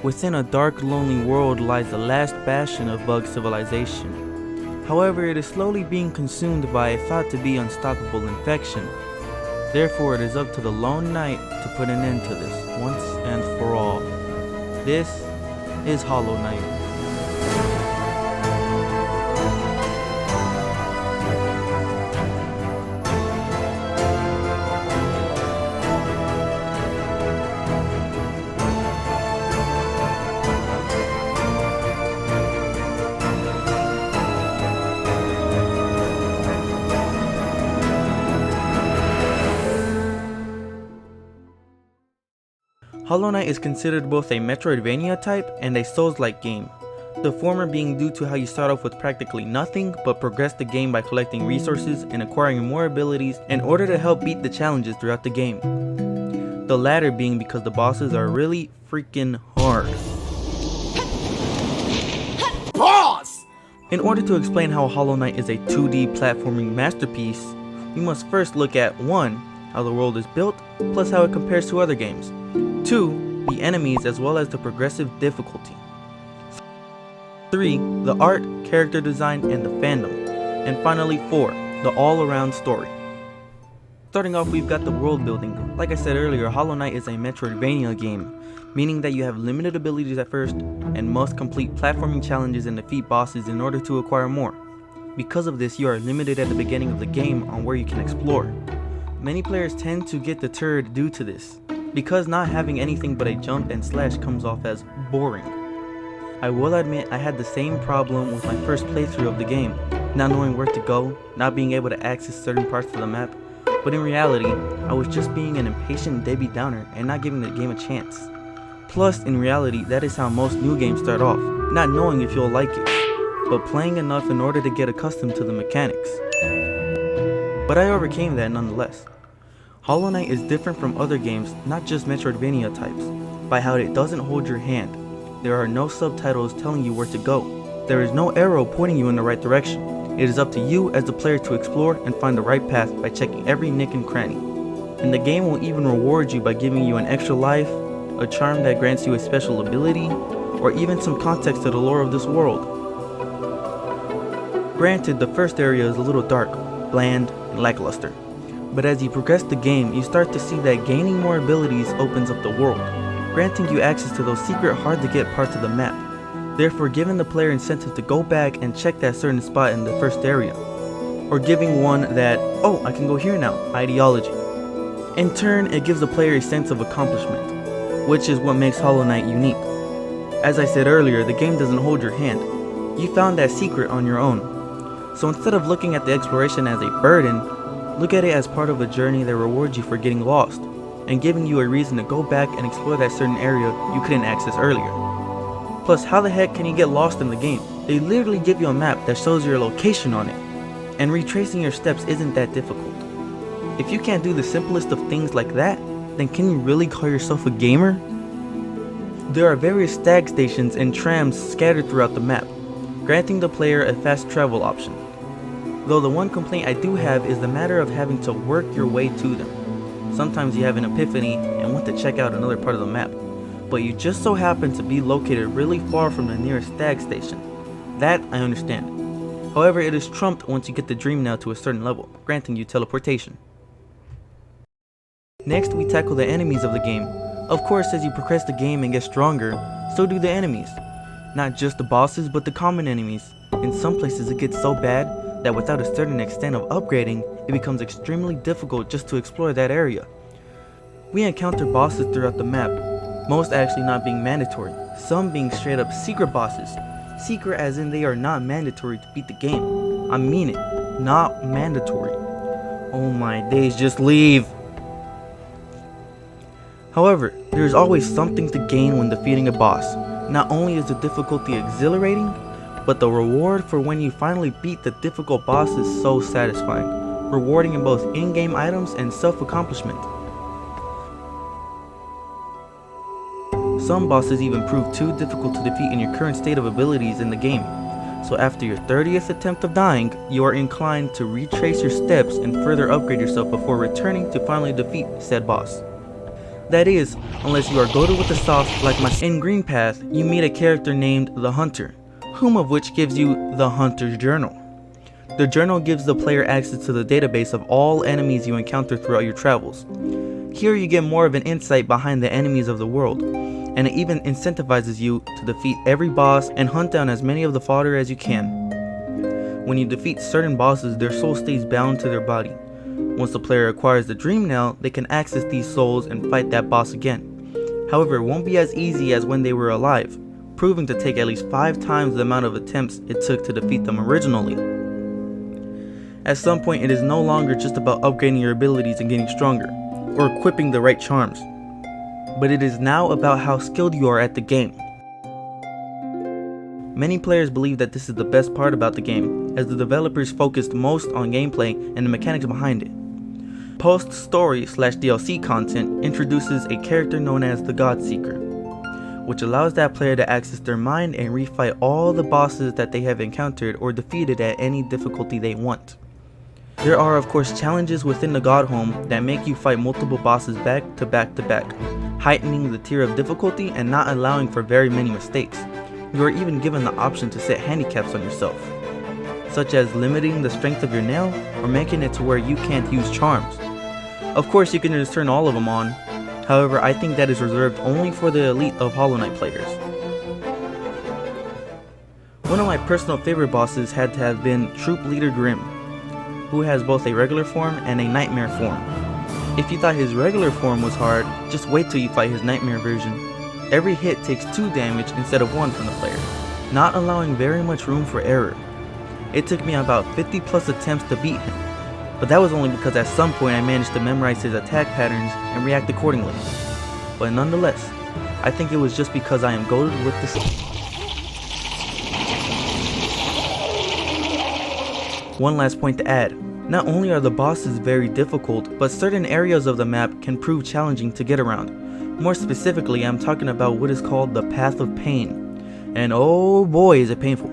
Within a dark, lonely world lies the last bastion of bug civilization. However, it is slowly being consumed by a thought to be unstoppable infection. Therefore, it is up to the lone knight to put an end to this, once and for all. This is Hollow Knight. Hollow Knight is considered both a Metroidvania type and a Souls-like game, the former being due to how you start off with practically nothing but progress the game by collecting resources and acquiring more abilities in order to help beat the challenges throughout the game. The latter being because the bosses are really freaking hard. Pause! In order to explain how Hollow Knight is a 2D platforming masterpiece, we must first look at 1. How the world is built, plus how it compares to other games. 2. The enemies as well as the progressive difficulty. 3. The art, character design, and the fandom. And finally 4. The all-around story. Starting off, we've got the world building. Like I said earlier, Hollow Knight is a Metroidvania game, meaning that you have limited abilities at first and must complete platforming challenges and defeat bosses in order to acquire more. Because of this, you are limited at the beginning of the game on where you can explore. Many players tend to get deterred due to this, because not having anything but a jump and slash comes off as boring. I will admit I had the same problem with my first playthrough of the game, not knowing where to go, not being able to access certain parts of the map, but in reality, I was just being an impatient Debbie Downer and not giving the game a chance. Plus, in reality, that is how most new games start off, not knowing if you'll like it, but playing enough in order to get accustomed to the mechanics. But I overcame that nonetheless. Hollow Knight is different from other games, not just Metroidvania types, by how it doesn't hold your hand. There are no subtitles telling you where to go. There is no arrow pointing you in the right direction. It is up to you as the player to explore and find the right path by checking every nick and cranny. And the game will even reward you by giving you an extra life, a charm that grants you a special ability, or even some context to the lore of this world. Granted, the first area is a little dark, bland, and lackluster. But as you progress the game, you start to see that gaining more abilities opens up the world, granting you access to those secret hard to get parts of the map, therefore giving the player incentive to go back and check that certain spot in the first area, or giving one that, oh, I can go here now, ideology. In turn, it gives the player a sense of accomplishment, which is what makes Hollow Knight unique. As I said earlier, the game doesn't hold your hand. You found that secret on your own. So instead of looking at the exploration as a burden, look at it as part of a journey that rewards you for getting lost, and giving you a reason to go back and explore that certain area you couldn't access earlier. Plus, how the heck can you get lost in the game? They literally give you a map that shows your location on it, and retracing your steps isn't that difficult. If you can't do the simplest of things like that, then can you really call yourself a gamer? There are various stag stations and trams scattered throughout the map, granting the player a fast travel option. Though the one complaint I do have is the matter of having to work your way to them. Sometimes you have an epiphany and want to check out another part of the map, but you just so happen to be located really far from the nearest stag station. That I understand. However, it is trumped once you get the dream nail to a certain level, granting you teleportation. Next, we tackle the enemies of the game. Of course, as you progress the game and get stronger, so do the enemies. Not just the bosses, but the common enemies. In some places it gets so bad that without a certain extent of upgrading, it becomes extremely difficult just to explore that area. We encounter bosses throughout the map, most actually not being mandatory, some being straight up secret bosses. Secret as in they are not mandatory to beat the game. I mean it, not mandatory. Oh my days, just leave! However, there is always something to gain when defeating a boss. Not only is the difficulty exhilarating, but the reward for when you finally beat the difficult boss is so satisfying, rewarding in both in-game items and self-accomplishment. Some bosses even prove too difficult to defeat in your current state of abilities in the game, so after your 30th attempt of dying, you are inclined to retrace your steps and further upgrade yourself before returning to finally defeat said boss. That is, unless you are goated with the sauce like my in Green Path, you meet a character named the Hunter, whom of which gives you the Hunter's Journal. The journal gives the player access to the database of all enemies you encounter throughout your travels. Here you get more of an insight behind the enemies of the world, and it even incentivizes you to defeat every boss and hunt down as many of the fodder as you can. When you defeat certain bosses, their soul stays bound to their body. Once the player acquires the Dream Nail, they can access these souls and fight that boss again. However, it won't be as easy as when they were alive, proving to take at least 5 times the amount of attempts it took to defeat them originally. At some point, it is no longer just about upgrading your abilities and getting stronger, or equipping the right charms, but it is now about how skilled you are at the game. Many players believe that this is the best part about the game, as the developers focused most on gameplay and the mechanics behind it. Post-story/DLC content introduces a character known as the God Seeker, which allows that player to access their mind and refight all the bosses that they have encountered or defeated at any difficulty they want. There are of course challenges within the God Home that make you fight multiple bosses back to back to back, heightening the tier of difficulty and not allowing for very many mistakes. You are even given the option to set handicaps on yourself, such as limiting the strength of your nail or making it to where you can't use charms. Of course you can just turn all of them on, however I think that is reserved only for the elite of Hollow Knight players. One of my personal favorite bosses had to have been Troop Leader Grimm, who has both a regular form and a nightmare form. If you thought his regular form was hard, just wait till you fight his nightmare version. Every hit takes 2 damage instead of 1 from the player, not allowing very much room for error. It took me about 50 plus attempts to beat him, but that was only because at some point I managed to memorize his attack patterns and react accordingly. But nonetheless, I think it was just because I am goated with the sauce. One last point to add. Not only are the bosses very difficult, but certain areas of the map can prove challenging to get around. More specifically, I'm talking about what is called the Path of Pain, and oh boy is it painful.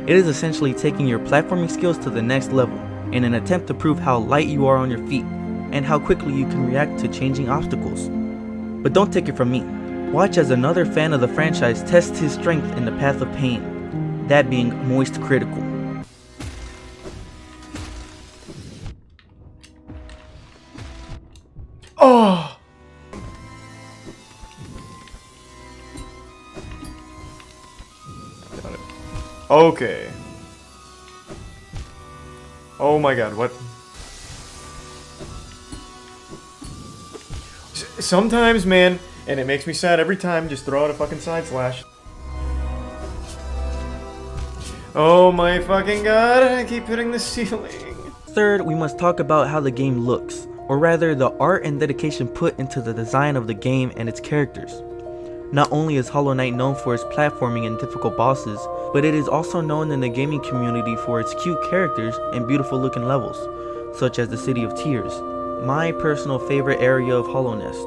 It is essentially taking your platforming skills to the next level, in an attempt to prove how light you are on your feet, and how quickly you can react to changing obstacles. But don't take it from me, watch as another fan of the franchise tests his strength in the Path of Pain, that being Moist Critical. Oh! Got it. Okay. Oh my god, what? Sometimes, man, and it makes me sad every time, just throw out a fucking side slash. Oh my fucking god, I keep hitting the ceiling. Third, we must talk about how the game looks, or rather the art and dedication put into the design of the game and its characters. Not only is Hollow Knight known for its platforming and difficult bosses, but it is also known in the gaming community for its cute characters and beautiful looking levels, such as the City of Tears, my personal favorite area of Hollow Nest.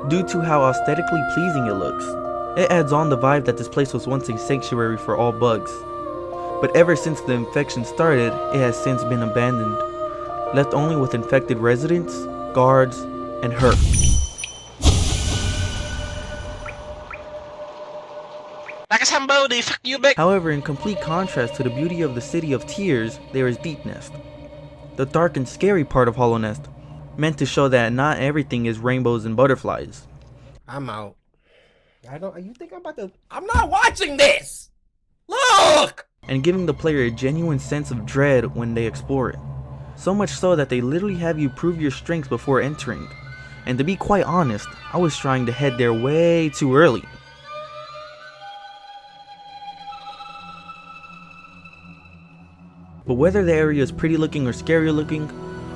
Due to how aesthetically pleasing it looks, it adds on the vibe that this place was once a sanctuary for all bugs. But ever since the infection started, it has since been abandoned, left only with infected residents, guards, and her. Like somebody, fuck you back. However, in complete contrast to the beauty of the City of Tears, there is Deep Nest, the dark and scary part of Hollow Nest, meant to show that not everything is rainbows and butterflies. I'm out. You think I'm about to? I'm not watching this. Look. And giving the player a genuine sense of dread when they explore it. So much so that they literally have you prove your strength before entering. And to be quite honest, I was trying to head there way too early. But whether the area is pretty looking or scary looking,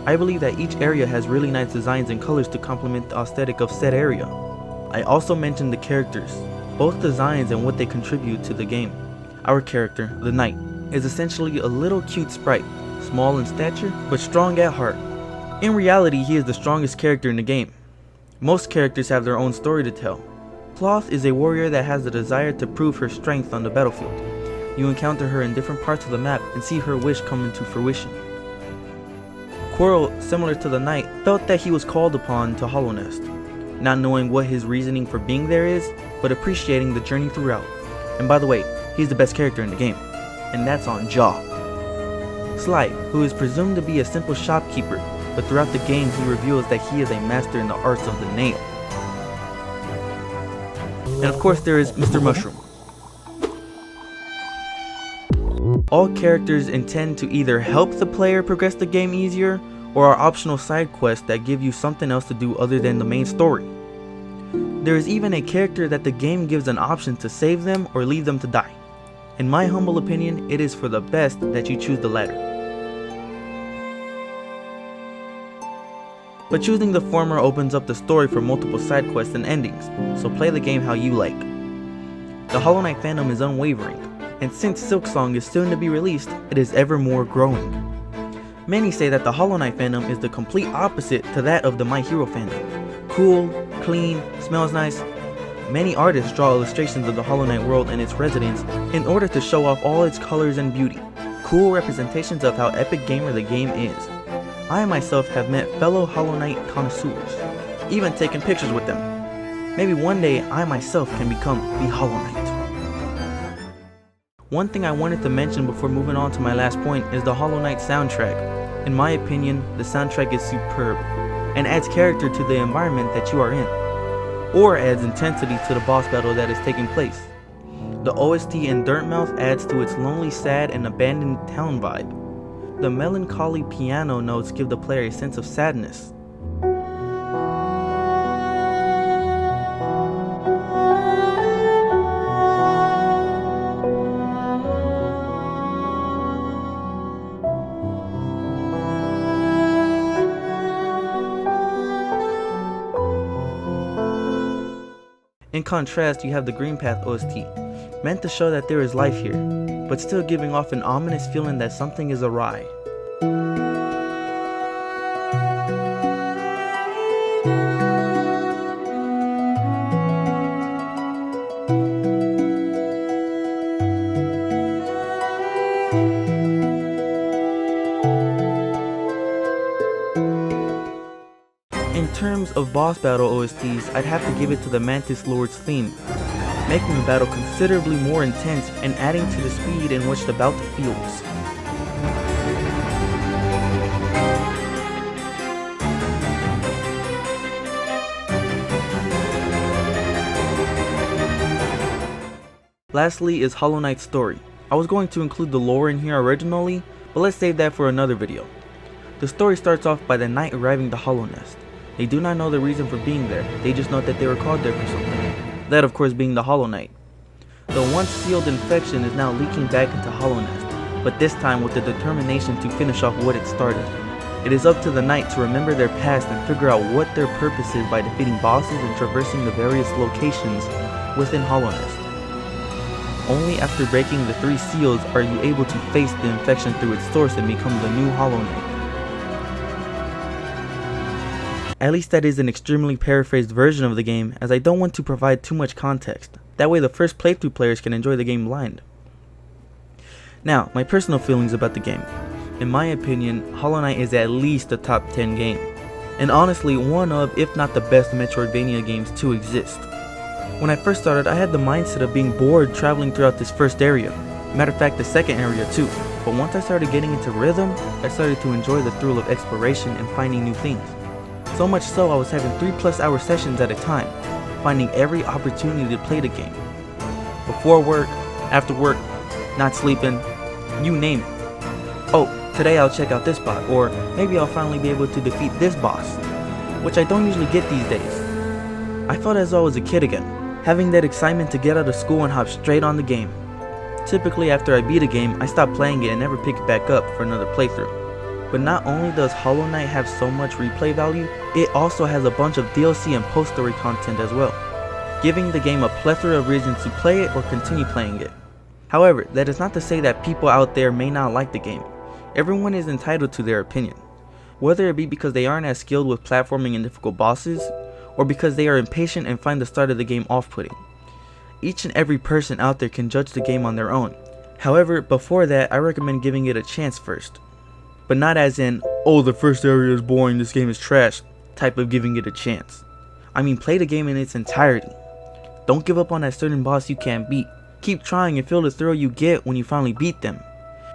I believe that each area has really nice designs and colors to complement the aesthetic of said area. I also mentioned the characters, both designs and what they contribute to the game. Our character, the Knight, is essentially a little cute sprite, small in stature, but strong at heart. In reality, he is the strongest character in the game. Most characters have their own story to tell. Cloth is a warrior that has the desire to prove her strength on the battlefield. You encounter her in different parts of the map and see her wish come into fruition. Quarrel, similar to the Knight, felt that he was called upon to Hollow Nest. not knowing what his reasoning for being there is, but appreciating the journey throughout. And by the way, he's the best character in the game, and that's on Jaw. Sly, who is presumed to be a simple shopkeeper, but throughout the game he reveals that he is a master in the arts of the nail. And of course there is Mr. Mushroom. All characters intend to either help the player progress the game easier, or are optional side quests that give you something else to do other than the main story. There is even a character that the game gives an option to save them or leave them to die. In my humble opinion, it is for the best that you choose the latter. But choosing the former opens up the story for multiple side quests and endings, so play the game how you like. The Hollow Knight fandom is unwavering, and since Silksong is soon to be released, it is ever more growing. Many say that the Hollow Knight fandom is the complete opposite to that of the My Hero fandom. Cool, clean, smells nice. Many artists draw illustrations of the Hollow Knight world and its residents in order to show off all its colors and beauty. Cool representations of how epic gamer the game is. I myself have met fellow Hollow Knight connoisseurs, even taken pictures with them. Maybe one day I myself can become the Hollow Knight. One thing I wanted to mention before moving on to my last point is the Hollow Knight soundtrack. In my opinion, the soundtrack is superb and adds character to the environment that you are in, or adds intensity to the boss battle that is taking place. The OST in Dirtmouth adds to its lonely, sad, and abandoned town vibe. The melancholy piano notes give the player a sense of sadness. In contrast, you have the Green Path OST, meant to show that there is life here, but still giving off an ominous feeling that something is awry. In terms of boss battle OSTs, I'd have to give it to the Mantis Lord's theme, making the battle considerably more intense and adding to the speed in which the bout feels. Lastly is Hollow Knight's story. I was going to include the lore in here originally, but let's save that for another video. The story starts off by the knight arriving to Hollow Nest. They do not know the reason for being there, they just know that they were called there for something. That of course being the Hollow Knight. The once sealed infection is now leaking back into Hollow Nest, but this time with the determination to finish off what it started. It is up to the knight to remember their past and figure out what their purpose is by defeating bosses and traversing the various locations within Hollow Nest. Only after breaking the 3 seals are you able to face the infection through its source and become the new Hollow Knight. At least that is an extremely paraphrased version of the game, as I don't want to provide too much context. That way the first playthrough players can enjoy the game blind. Now, my personal feelings about the game. In my opinion, Hollow Knight is at least a top 10 game, and honestly one of, if not the best Metroidvania games to exist. When I first started, I had the mindset of being bored traveling throughout this first area. Matter of fact, the second area too. But once I started getting into rhythm, I started to enjoy the thrill of exploration and finding new things. So much so I was having 3+ hour sessions at a time, finding every opportunity to play the game. Before work, after work, not sleeping, you name it. Oh, today I'll check out this spot, or maybe I'll finally be able to defeat this boss, which I don't usually get these days. I felt as though I was a kid again, having that excitement to get out of school and hop straight on the game. Typically after I beat a game, I stop playing it and never pick it back up for another playthrough. But not only does Hollow Knight have so much replay value, it also has a bunch of DLC and post-story content as well, giving the game a plethora of reasons to play it or continue playing it. However, that is not to say that people out there may not like the game. Everyone is entitled to their opinion, whether it be because they aren't as skilled with platforming and difficult bosses, or because they are impatient and find the start of the game off-putting. Each and every person out there can judge the game on their own. However, before that, I recommend giving it a chance first. But not as in, oh the first area is boring, this game is trash, type of giving it a chance. I mean, play the game in its entirety. Don't give up on that certain boss you can't beat. Keep trying and feel the thrill you get when you finally beat them.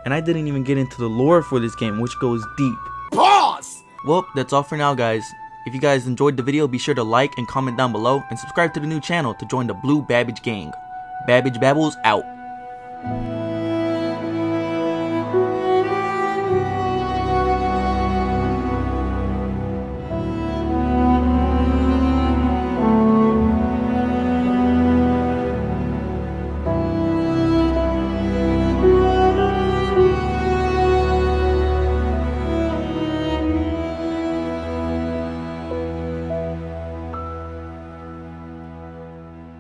And I didn't even get into the lore for this game, which goes deep. Pause! Well, that's all for now, guys. If you guys enjoyed the video, be sure to like and comment down below, and subscribe to the new channel to join the Blue Babbage Gang. Babbage Babbles out.